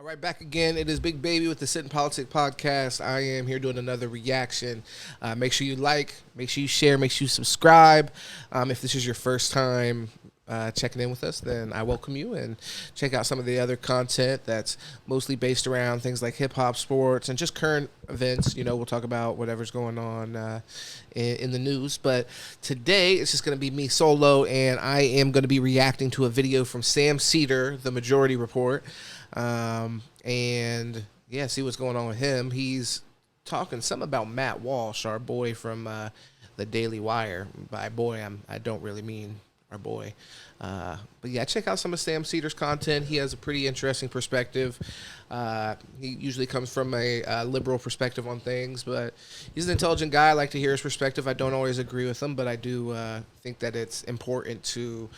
All right, back again. It is Big Baby with the Sit and Politic podcast. I am here doing another reaction. Make sure you like, make sure you share, make sure you subscribe. If this is your first time checking in with us, then I welcome you, and check out some of the other content that's mostly based around things like hip hop, sports, and just current events. You know, we'll talk about whatever's going on in the news. But today it's just going to be me solo, and I am going to be reacting to a video from Sam Seder, the Majority Report. And yeah, see what's going on with him. He's talking something about Matt Walsh, our boy from the Daily Wire. By boy, I don't really mean our boy. But yeah, check out some of Sam Seder's content. He has a pretty interesting perspective. He usually comes from a liberal perspective on things, but he's an intelligent guy. I like to hear his perspective. I don't always agree with him, but I do think that it's important to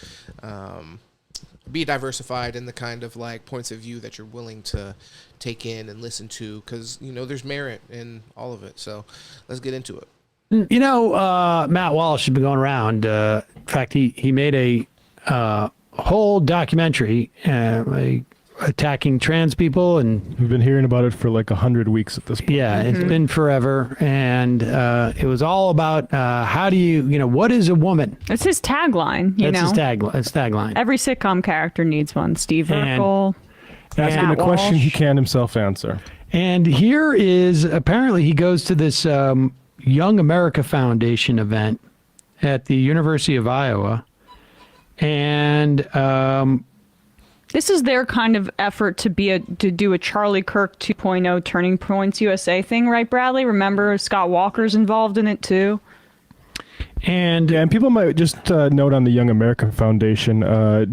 be diversified in the kind of like points of view that you're willing to take in and listen to, because you know there's merit in all of it. So let's get into it. You know, Matt Walsh has been going around. In fact, he made a whole documentary attacking trans people, and we've been hearing about it for like 100 weeks at this point. Yeah, it's been forever, and it was all about how do you what is a woman? It's his tagline. That's his tagline. Every sitcom character needs one. Steve Urkel. Asking a question he can't himself answer. And here is, apparently he goes to this Young America Foundation event at the University of Iowa, and this is their kind of effort to do a Charlie Kirk 2.0 Turning Points USA thing, right, Bradley? Remember, Scott Walker's involved in it too. And people might just note on the Young American Foundation,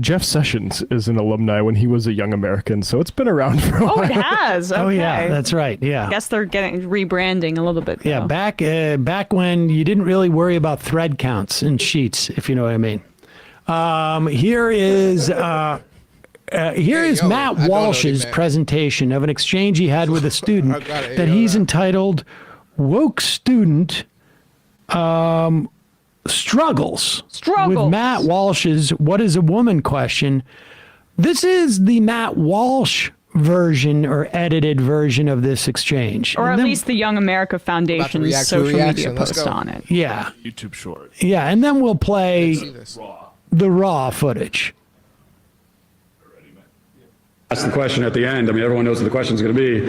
Jeff Sessions is an alumni when he was a Young American, so it's been around for a while. Oh, it has. Okay. Oh yeah, that's right. Yeah. I guess they're getting rebranding a little bit. Though. Yeah, back when you didn't really worry about thread counts in sheets, if you know what I mean. Here is Matt Walsh's presentation of an exchange he had with a student that he's entitled "Woke Student Struggles with Matt Walsh's "What is a Woman?" question. This is the Matt Walsh version or edited version of this exchange, or at least the Young America Foundation's social media post on it. Yeah, YouTube short. Yeah, and then we'll play the raw footage. Ask the question at the end. I mean, everyone knows what the question's going to be.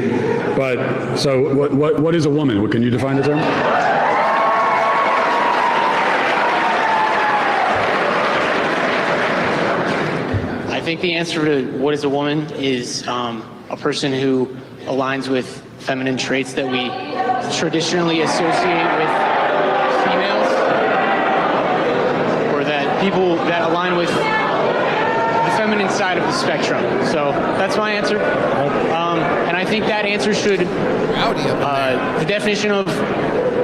But so, what is a woman? Can you define the term? I think the answer to what is a woman is a person who aligns with feminine traits that we traditionally associate with females, or that people that align with the feminine side of the spectrum. So that's my answer. And I think that answer should, the definition of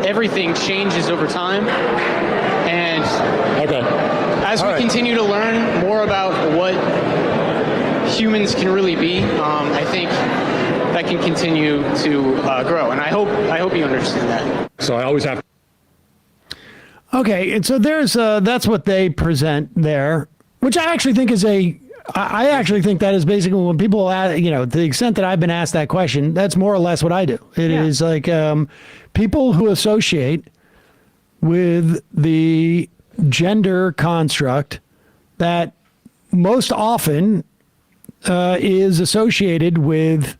everything changes over time. And as we continue to learn more about what humans can really be, I think that can continue to grow. And I hope you understand that. So I always have. Okay, and so there's that's what they present there, which I actually think is I actually think that is basically when people ask, to the extent that I've been asked that question, that's more or less what I do. It is like people who associate with the gender construct that most often is associated with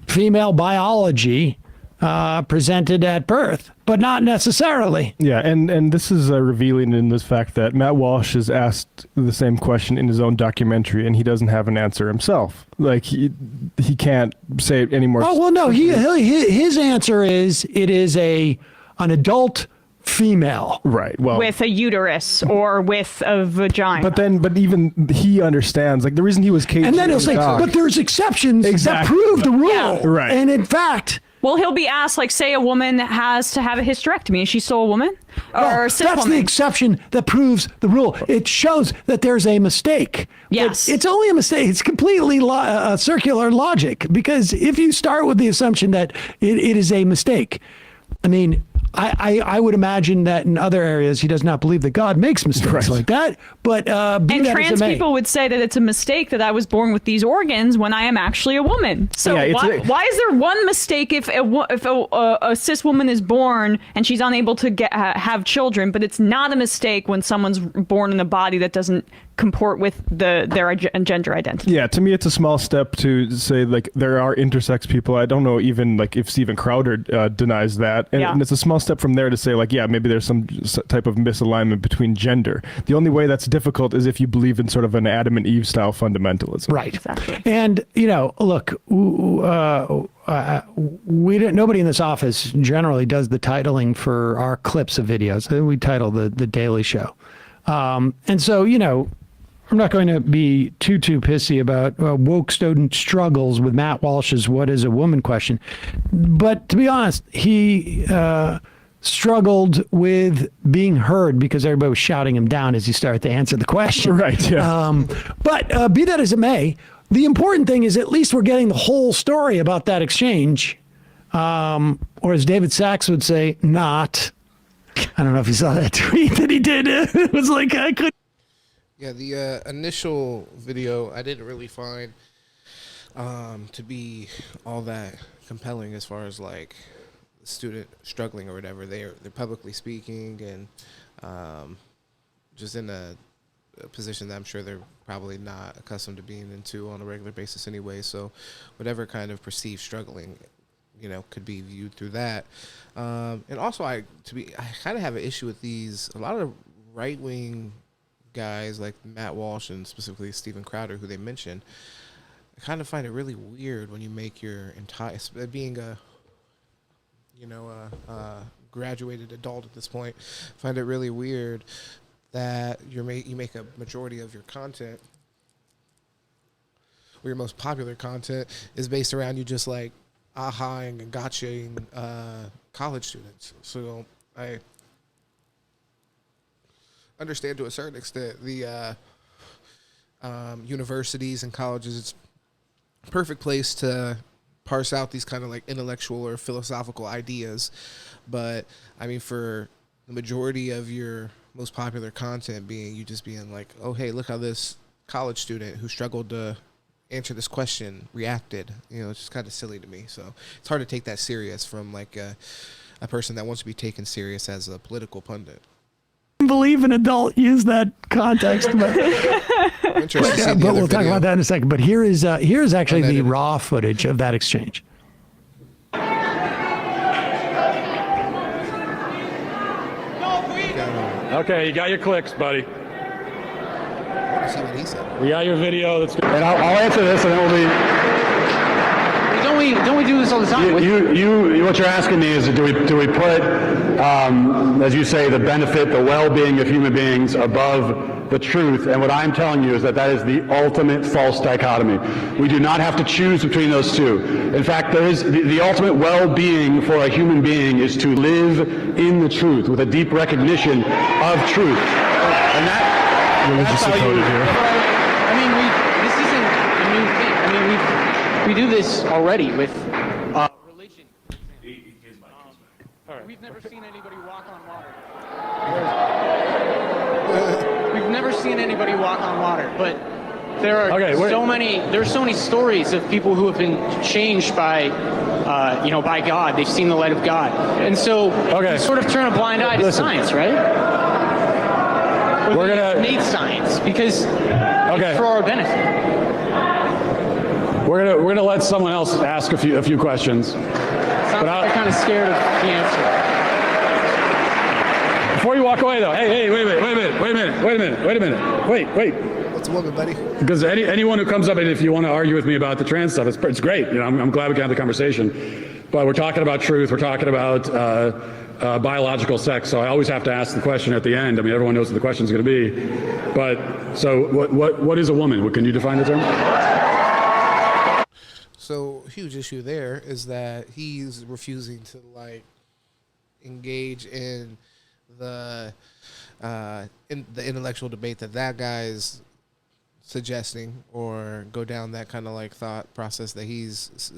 female biology presented at birth, but not necessarily. Yeah, and this is revealing in this fact that Matt Walsh is asked the same question in his own documentary, and he doesn't have an answer himself. Like he can't say it anymore. Oh well, no. His answer is it is an adult female, right? Well, with a uterus or with a vagina. But even he understands, like the reason he was caged. And then he'll say, but there's exceptions that prove the rule, right? And in fact. Well, he'll be asked, like, say a woman has to have a hysterectomy. Is she still a woman? Or that's the exception that proves the rule. It shows that there's a mistake. Yes. But it's only a mistake. It's completely circular logic, because if you start with the assumption that it is a mistake, I mean, I would imagine that in other areas he does not believe that God makes mistakes like that. But and trans people would say that it's a mistake that I was born with these organs when I am actually a woman. So why is there one mistake if a cis woman is born and she's unable to have children, but it's not a mistake when someone's born in a body that doesn't comport with their gender identity? Yeah, to me, it's a small step to say like there are intersex people. I don't know even like if Steven Crowder denies that, and it's a small step from there to say like, yeah, maybe there's some type of misalignment between gender. The only way that's difficult is if you believe in sort of an Adam and Eve style fundamentalism. Right. Exactly. And look, we don't. Nobody in this office generally does the titling for our clips of videos. We title the Daily Show, and so I'm not going to be too pissy about woke student struggles with Matt Walsh's "What is a woman?" question. But to be honest, he struggled with being heard because everybody was shouting him down as he started to answer the question. Right, yeah. But be that as it may, the important thing is at least we're getting the whole story about that exchange. Or as David Sachs would say, not. I don't know if you saw that tweet that he did. It was like, I couldn't. Yeah, the initial video I didn't really find to be all that compelling as far as like the student struggling or whatever. They're publicly speaking and just in a position that I'm sure they're probably not accustomed to being into on a regular basis anyway. So whatever kind of perceived struggling, could be viewed through that. And also I kind of have an issue with a lot of right-wing guys like Matt Walsh and specifically Steven Crowder, who they mentioned. I kind of find it really weird when you make your entire, being a graduated adult at this point, find it really weird that you make a majority of your content, or your most popular content, is based around you just like aha-ing and gotchaing college students. So I understand to a certain extent the universities and colleges, it's a perfect place to parse out these kind of like intellectual or philosophical ideas. But I mean, for the majority of your most popular content being you just being like, oh, hey, look how this college student who struggled to answer this question reacted. It's just kind of silly to me. So it's hard to take that serious from like a person that wants to be taken serious as a political pundit. Believe an adult use that context, but we'll talk about that in a second. But here is actually the raw footage of that exchange. Okay, you got your clicks, buddy. Let's see what he said. We got your video. That's good. And I'll answer this, and then we'll be. Don't we do this all the time? What you're asking me is, do we put, as you say, the benefit, the well-being of human beings above the truth? And what I'm telling you is that is the ultimate false dichotomy. We do not have to choose between those two. In fact, there is the ultimate well-being for a human being is to live in the truth with a deep recognition of truth. And that's how you. I mean, this isn't a new thing. I mean, we do this already with religion. We've never seen anybody walk on water. We've never seen anybody walk on water, but there are so many stories of people who have been changed by by God. They've seen the light of God, and so we sort of turn a blind eye to science, right? We're gonna need science because it's for our benefit. We're gonna let someone else ask a few questions. But I'm kind of scared of the answer. Before you walk away, though, hey, wait a minute. Wait. What's a woman, buddy? Because anyone who comes up, and if you want to argue with me about the trans stuff, it's great. I'm glad we can have the conversation. But we're talking about truth. We're talking about biological sex. So I always have to ask the question at the end. I mean, everyone knows what the question is going to be. But so what is a woman? Can you define the term? So huge issue there is that he's refusing to like engage in the intellectual debate that guy's suggesting or go down that kind of like thought process that he's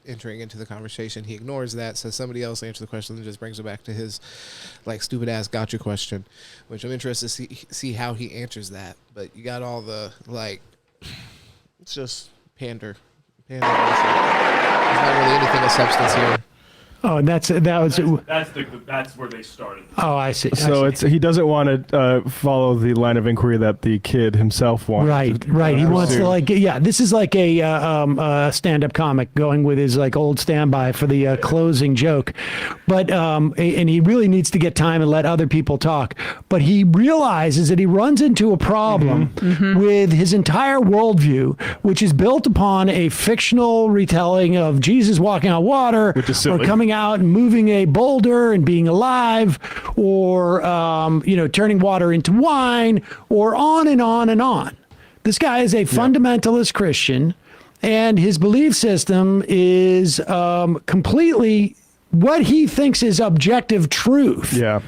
entering into the conversation. He ignores that, says somebody else answer the question, and just brings it back to his like stupid ass gotcha question, which I'm interested to see how he answers that. But you got all the like, it's just pander. There's not really anything of substance here. Oh, and that's where they started. Oh, I see. So he doesn't want to follow the line of inquiry that the kid himself wants. Right. He wants to this is like a stand-up comic going with his like old standby for the closing joke, but and he really needs to get time and let other people talk. But he realizes that he runs into a problem with his entire worldview, which is built upon a fictional retelling of Jesus walking on water, which is silly, or coming out and moving a boulder and being alive, or turning water into wine, or on and on and on. This guy is a fundamentalist Christian, and his belief system is completely what he thinks is objective truth. Yeah,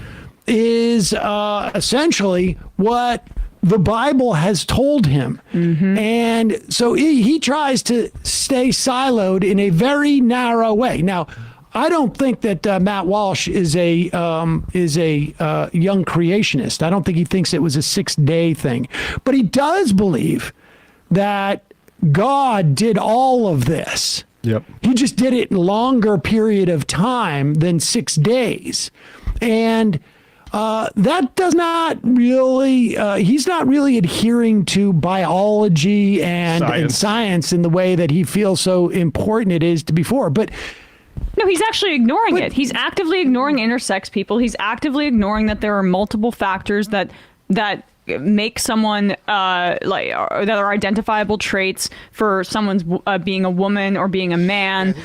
is essentially what the Bible has told him. And so he tries to stay siloed in a very narrow way. Now, I don't think that Matt Walsh is a young creationist. I don't think he thinks it was a 6-day thing, but he does believe that God did all of this. Yep. He just did it in a longer period of time than 6 days, and that does not really. He's not really adhering to biology and science in the way that he feels so important it is to before, but. No, he's actually ignoring it. He's actively ignoring intersex people. He's actively ignoring that there are multiple factors that make someone that are identifiable traits for someone's being a woman or being a man.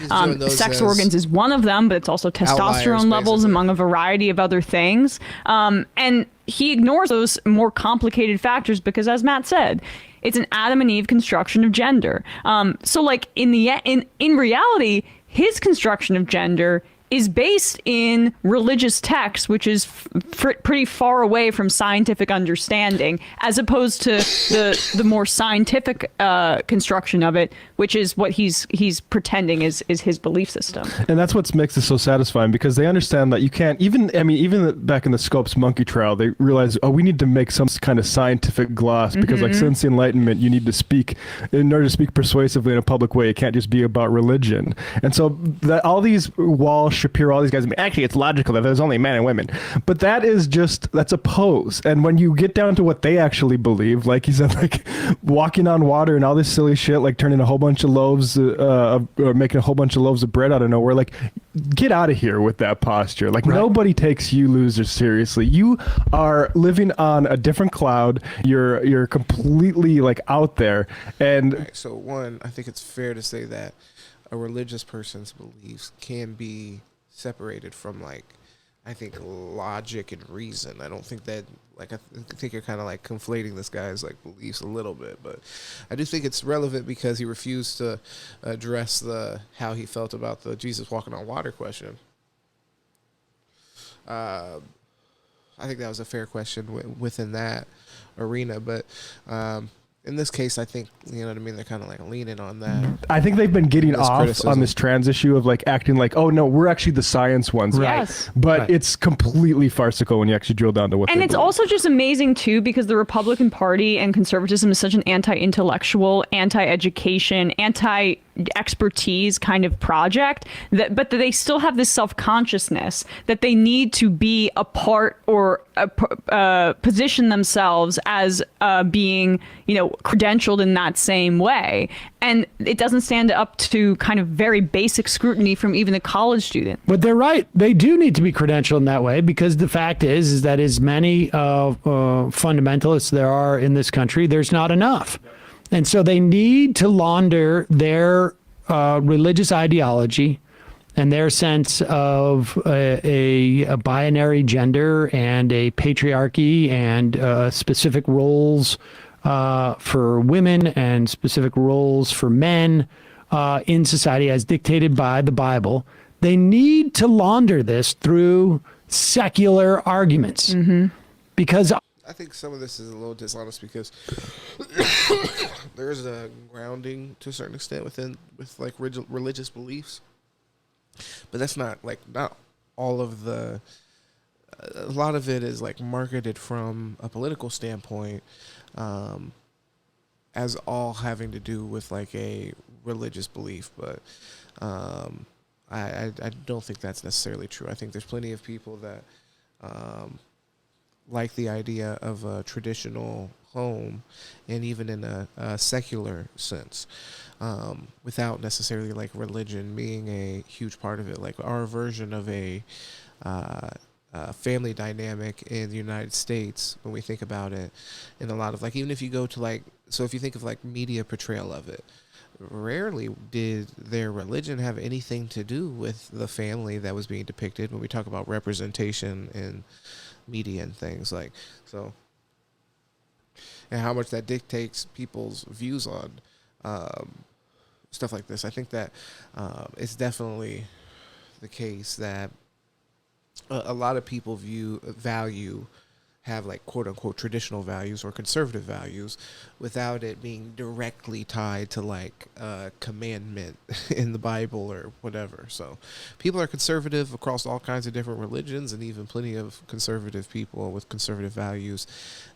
Sex organs is one of them, but it's also testosterone levels, among a variety of other things. And he ignores those more complicated factors because, as Matt said, it's an Adam and Eve construction of gender. So, like in reality, his construction of gender is based in religious texts, which is pretty far away from scientific understanding, as opposed to the more scientific construction of it, which is what he's pretending is his belief system. And that's what makes it so satisfying, because they understand that you can't even back in the Scopes monkey trial, they realized, we need to make some kind of scientific gloss, because like since the Enlightenment, you need to speak, in order to speak persuasively in a public way, it can't just be about religion. And so that all these Walsh, Shapiro, all these guys, actually it's logical that there's only men and women, but that's a pose. And when you get down to what they actually believe, like he said, like walking on water and all this silly shit, like turning a whole bunch of loaves or making a whole bunch of loaves of bread out of nowhere, like get out of here with that posture. Like nobody takes you losers seriously. You are living on a different cloud. You're completely like out there. And so one, I think it's fair to say that a religious person's beliefs can be separated from, like, I think logic and reason. I don't think that, like, I think you're kind of like conflating this guy's like beliefs a little bit, but I do think it's relevant because he refused to address how he felt about the Jesus walking on water question. I think that was a fair question within that arena, but in this case, I think, you know what I mean, they're kind of like leaning on that. I think they've been getting off criticism on this trans issue of like acting like, oh no, we're actually the science ones. Right. Yes. But it's completely farcical when you actually drill down to what. And it's also just amazing too, because the Republican Party and conservatism is such an anti-intellectual, anti-education, anti-expertise kind of project, but they still have this self-consciousness that they need to be a part or position themselves as being, credentialed in that same way. And it doesn't stand up to kind of very basic scrutiny from even a college student. But they're right. They do need to be credentialed in that way, because the fact is that as many fundamentalists there are in this country, there's not enough. And so they need to launder their religious ideology and their sense of a binary gender and a patriarchy and specific roles for women and specific roles for men in society as dictated by the Bible. They need to launder this through secular arguments, because I think some of this is a little dishonest because there is a grounding to a certain extent with like religious beliefs, but that's not all of the. A lot of it is like marketed from a political standpoint, as all having to do with like a religious belief, but I don't think that's necessarily true. I think there's plenty of people that like the idea of a traditional home, and even in a secular sense, without necessarily like religion being a huge part of it. Like our version of a family dynamic in the United States, when we think about it, in a lot of like, even if you go to like, so if you think of like media portrayal of it, rarely did their religion have anything to do with the family that was being depicted when we talk about representation in media and things like so, and how much that dictates people's views on stuff like this. I think that it's definitely the case that a lot of people have like quote unquote traditional values or conservative values without it being directly tied to like a commandment in the Bible or whatever. So people are conservative across all kinds of different religions, and even plenty of conservative people with conservative values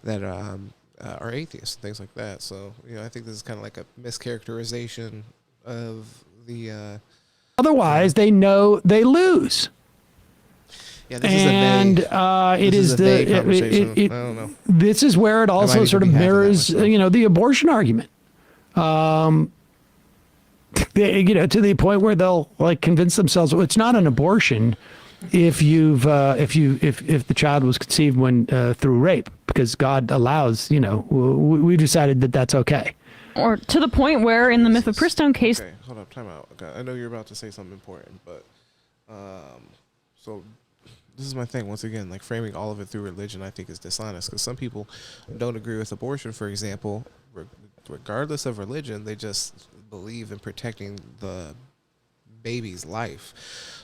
that are atheists and things like that. So, I think this is kind of like a mischaracterization of the otherwise they know they lose. Yeah, this is a vague conversation. I don't know. This is where it also sort of mirrors, the abortion argument. To the point where they'll like convince themselves it's not an abortion if the child was conceived when through rape, because God allows. We decided that that's okay. Or to the point where in the Mifepristone case. Okay, hold up, time out. Okay, I know you're about to say something important, but so. This is my thing. Once again, like framing all of it through religion, I think is dishonest, because some people don't agree with abortion, for example, regardless of religion. They just believe in protecting the baby's life.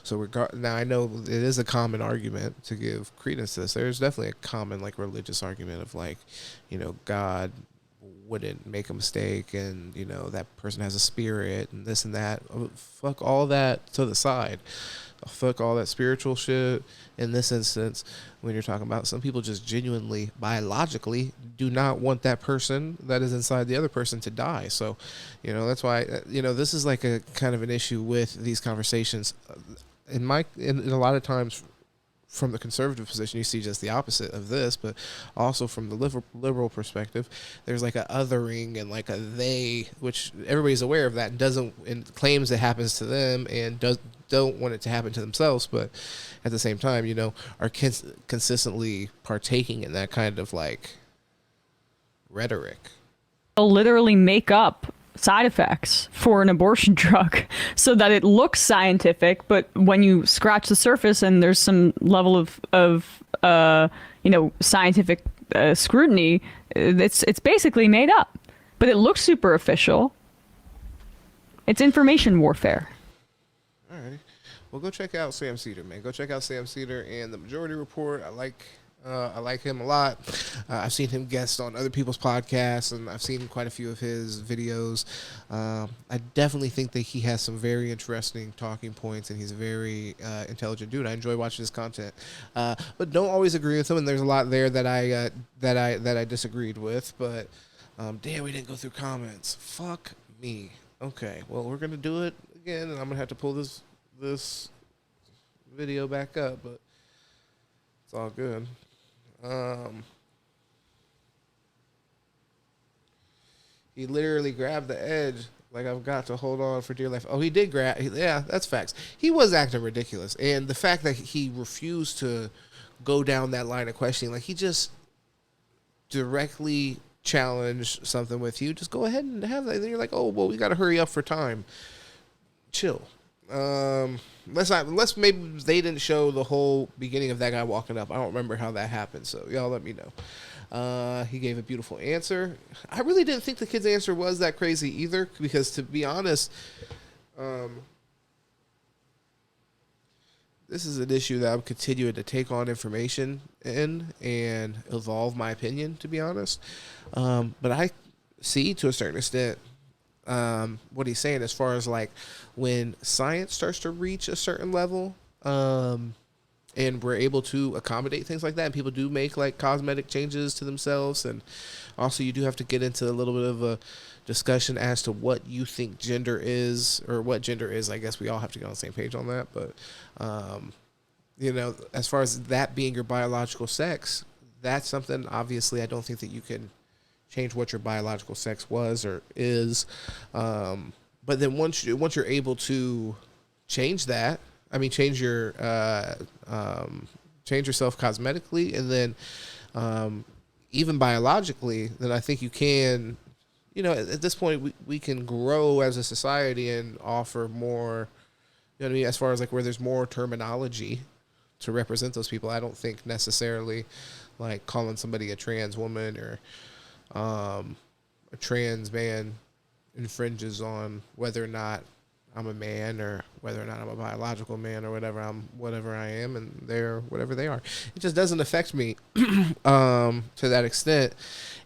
So now I know it is a common argument to give credence to this. There's definitely a common like religious argument of like, God wouldn't make a mistake, and that person has a spirit and this and that. Fuck all that to the side. Fuck all that spiritual shit. In this instance, when you're talking about, some people just genuinely, biologically, do not want that person that is inside the other person to die. So, that's why, this is like a kind of an issue with these conversations. In a lot of times, from the conservative position, you see just the opposite of this, but also from the liberal perspective, there's like a othering and like a they, which everybody's aware of that, and claims it happens to them and don't want it to happen to themselves, but at the same time, are consistently partaking in that kind of like rhetoric. They'll literally make up side effects for an abortion drug so that it looks scientific, but when you scratch the surface and there's some level of scientific scrutiny, it's basically made up, but it looks super official. It's information warfare. All right, well, go check out Sam Cedar, man. Go check out Sam Cedar and The Majority Report. I like him a lot. I've seen him guest on other people's podcasts, and I've seen quite a few of his videos. I definitely think that he has some very interesting talking points, and he's a very intelligent dude. I enjoy watching his content, but don't always agree with him. And there's a lot there that I disagreed with. But damn, we didn't go through comments. Fuck me. Okay, well, we're gonna do it again, and I'm gonna have to pull this video back up, but it's all good. He literally grabbed the edge, like I've got to hold on for dear life. Oh, he did grab. Yeah, that's facts. He was acting ridiculous, and the fact that he refused to go down that line of questioning, like he just directly challenged something with you. Just go ahead and have that. And then you're like, oh well, we got to hurry up for time. Chill. Unless maybe they didn't show the whole beginning of that guy walking up. I don't remember how that happened, so y'all let me know. He gave a beautiful answer. I really didn't think the kid's answer was that crazy either, because to be honest, this is an issue that I'm continuing to take on information in and evolve my opinion, to be honest. But I see to a certain extent what he's saying as far as like when science starts to reach a certain level, and we're able to accommodate things like that, and people do make like cosmetic changes to themselves, and also you do have to get into a little bit of a discussion as to what you think gender is, or what gender is. I guess we all have to get on the same page on that, but you know, as far as that being your biological sex, that's something obviously I don't think that you can change what your biological sex was or is. But then once you're able to change that, I mean, change yourself cosmetically, and then even biologically, then I think you can, you know, at this point we can grow as a society and offer more, you know what I mean, as far as like where there's more terminology to represent those people. I don't think necessarily like calling somebody a trans woman or a trans man infringes on whether or not I'm a man or whether or not I'm a biological man or whatever I am, and they're whatever they are. It just doesn't affect me to that extent.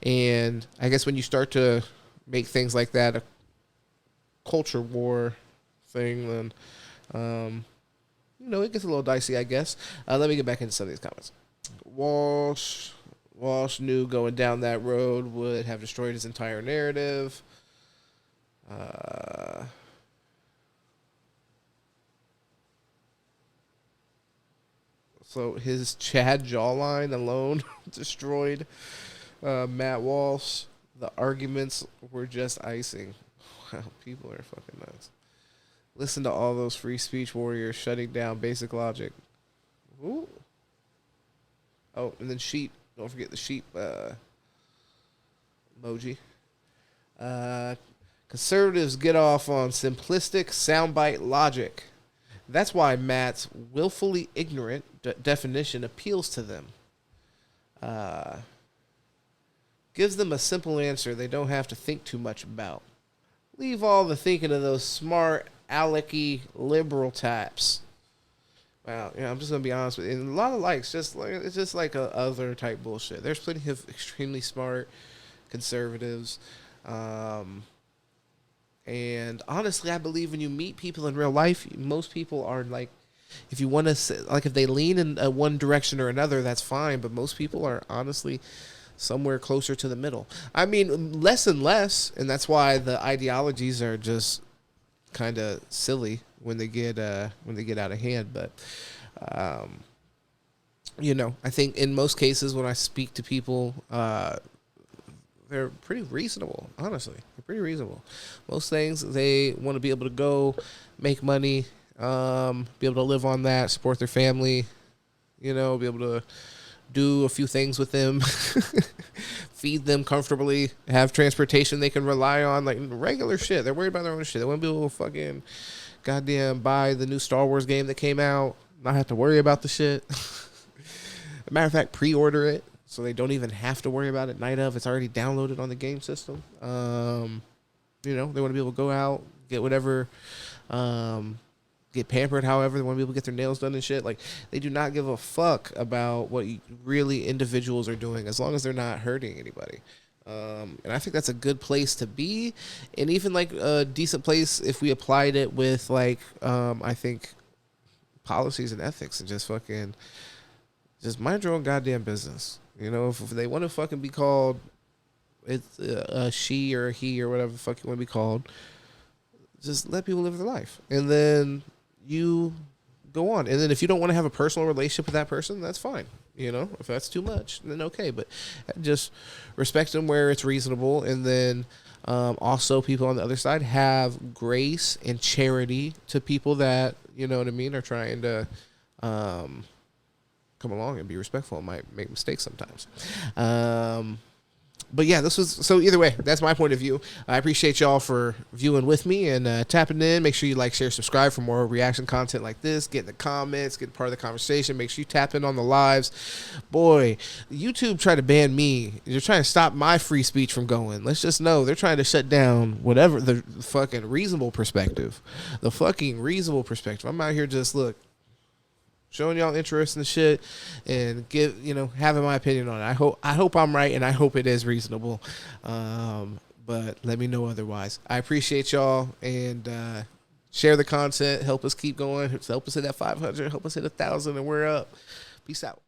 And I guess when you start to make things like that a culture war thing, then you know, it gets a little dicey, I guess. Let me get back into some of these comments. Walsh knew going down that road would have destroyed his entire narrative. So his Chad jawline alone destroyed Matt Walsh. The arguments were just icing. Wow, people are fucking nuts. Listen to all those free speech warriors shutting down basic logic. Ooh. Oh, and then sheep. Don't forget the sheep emoji. Conservatives get off on simplistic soundbite logic. That's why Matt's willfully ignorant definition appeals to them. Gives them a simple answer they don't have to think too much about. Leave all the thinking to those smart, alecky, liberal types. Wow, I'm just gonna be honest with you. And a lot of likes, it's just like a other type bullshit. There's plenty of extremely smart conservatives, and honestly, I believe when you meet people in real life, most people are like, if you want to, like, if they lean in one direction or another, that's fine. But most people are honestly somewhere closer to the middle. I mean, less and less, and that's why the ideologies are just kind of silly when they get out of hand. But you know, I think in most cases when I speak to people, they're pretty reasonable. Honestly, they're pretty reasonable. Most things they want to be able to go make money, be able to live on that, support their family, you know, be able to do a few things with them, feed them comfortably, have transportation they can rely on, like regular shit. They're worried about their own shit. They want to be able to fucking goddamn buy the new Star Wars game that came out, not have to worry about the shit. As a matter of fact, pre-order it so they don't even have to worry about it night of. It's already downloaded on the game system. You know, they want to be able to go out, get whatever, get pampered however. They want to be able to get their nails done and shit. Like, they do not give a fuck about what really individuals are doing as long as they're not hurting anybody. And I think that's a good place to be, and even like a decent place if we applied it with like I think policies and ethics, and just mind your own goddamn business. You know, if they want to fucking be called it's a she or a he or whatever the fuck you want to be called, just let people live their life, and then you go on. And then if you don't want to have a personal relationship with that person, that's fine. You know, if that's too much, then okay. But just respect them where it's reasonable. And then also people on the other side have grace and charity to people that, you know what I mean, are trying to come along and be respectful and might make mistakes sometimes. But yeah, so either way, that's my point of view. I appreciate y'all for viewing with me and tapping in. Make sure you like, share, subscribe for more reaction content like this. Get in the comments, get part of the conversation. Make sure you tap in on the lives. Boy, YouTube tried to ban me. They're trying to stop my free speech from going. Let's just know they're trying to shut down whatever the fucking reasonable perspective. The fucking reasonable perspective. I'm out here just, look, showing y'all interest in the shit, and having my opinion on it. I hope I'm right, and I hope it is reasonable. But let me know otherwise. I appreciate y'all, and share the content. Help us keep going. Help us hit that 500. Help us hit 1,000, and we're up. Peace out.